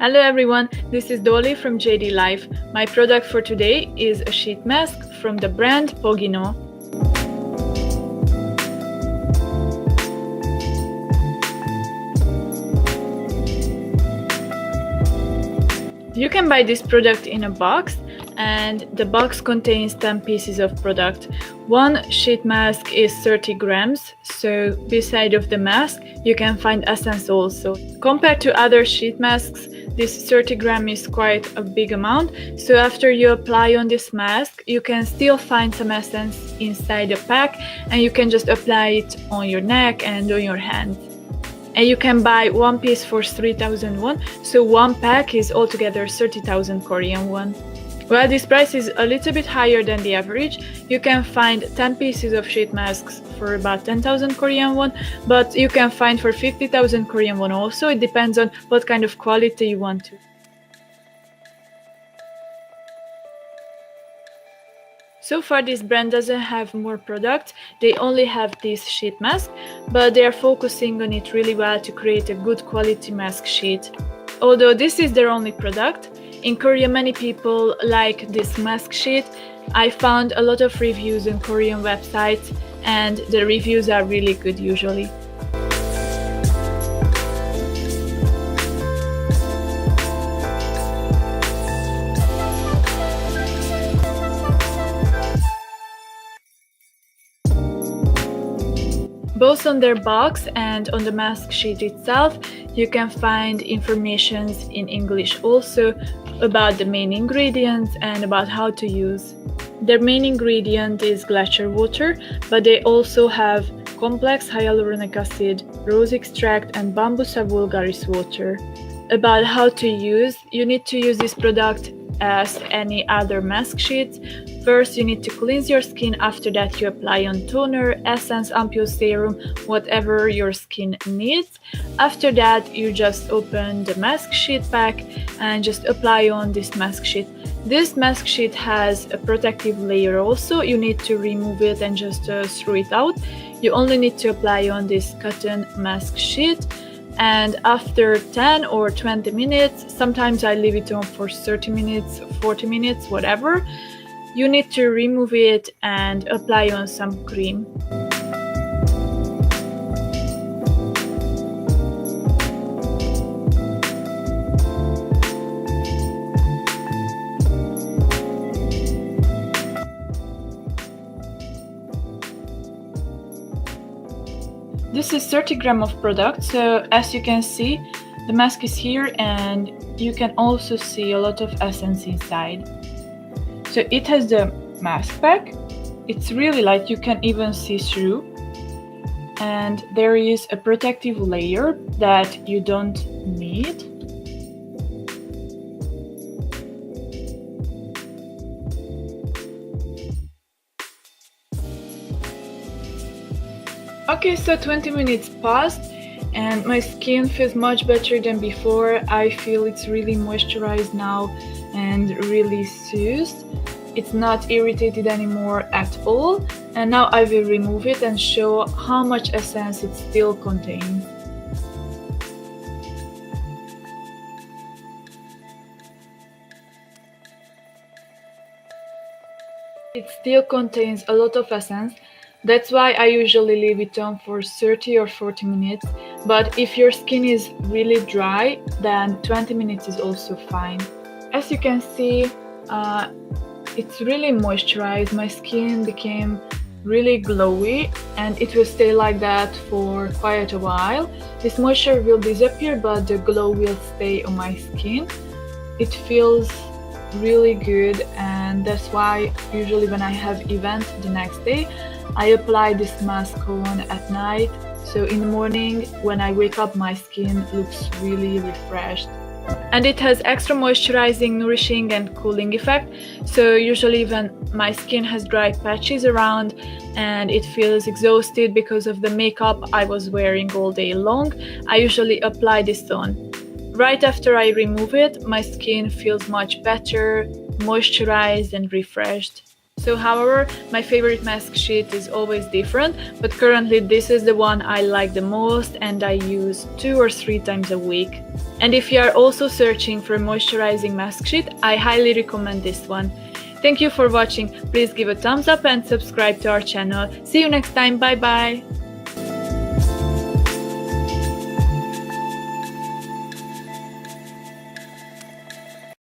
Hello everyone, this is Dolly from JD Life. My product for today is a sheet mask from the brand Pogino. You can buy this product in a box, and the box contains 10 pieces of product. One sheet mask is 30 grams, so beside of the mask you can find essence also. Compared to other sheet masks, this 30 gram is quite a big amount, so after you apply on this mask you can still find some essence inside the pack, and you can just apply it on your neck and on your hands. And you can buy one piece for 3,000 won, so one pack is altogether 30,000 Korean won. While this price is a little bit higher than the average, you can find 10 pieces of sheet masks for about 10,000 Korean won, but you can find for 50,000 Korean won also. It depends on what kind of quality you want to. So far this brand doesn't have more products, they only have this sheet mask, but they are focusing on it really well to create a good quality mask sheet. Although this is their only product, in Korea many people like this mask sheet. I found a lot of reviews on Korean websites and the reviews are really good usually. Both on their box and on the mask sheet itself, you can find information in English also about the main ingredients and about how to use. Their main ingredient is glacier water, but they also have complex hyaluronic acid, rose extract and Bambusa vulgaris water. About how to use, you need to use this product as any other mask sheets. First, you need to cleanse your skin. After that, you apply on toner, essence, ampule, serum, whatever your skin needs. After that, you just open the mask sheet pack and just apply on this mask sheet. This mask sheet has a protective layer also. You need to remove it and just throw it out. You only need to apply on this cotton mask sheet. And after 10 or 20 minutes, sometimes I leave it on for 30 minutes, 40 minutes, whatever, you need to remove it and apply on some cream. This is 30 grams of product, so as you can see, the mask is here and you can also see a lot of essence inside. So it has the mask pack, it's really light, you can even see through, and there is a protective layer that you don't need. Okay, so 20 minutes passed and my skin feels much better than before. I feel it's really moisturized now and really soothed. It's not irritated anymore at all. And now I will remove it and show how much essence it still contains. It still contains a lot of essence. That's why I usually leave it on for 30 or 40 minutes. But if your skin is really dry, then 20 minutes is also fine. As you can see, it's really moisturized. My skin became really glowy and it will stay like that for quite a while. This moisture will disappear, but the glow will stay on my skin. It feels really good, and that's why usually when I have event the next day, I apply this mask on at night, so in the morning when I wake up my skin looks really refreshed. And it has extra moisturizing, nourishing and cooling effect, so usually when my skin has dry patches around and it feels exhausted because of the makeup I was wearing all day long, I usually apply this on. Right after I remove it, my skin feels much better, moisturized and refreshed. So however, my favorite mask sheet is always different, but currently this is the one I like the most and I use 2 or 3 times a week. And if you are also searching for a moisturizing mask sheet, I highly recommend this one. Thank you for watching. Please give a thumbs up and subscribe to our channel. See you next time. Bye bye.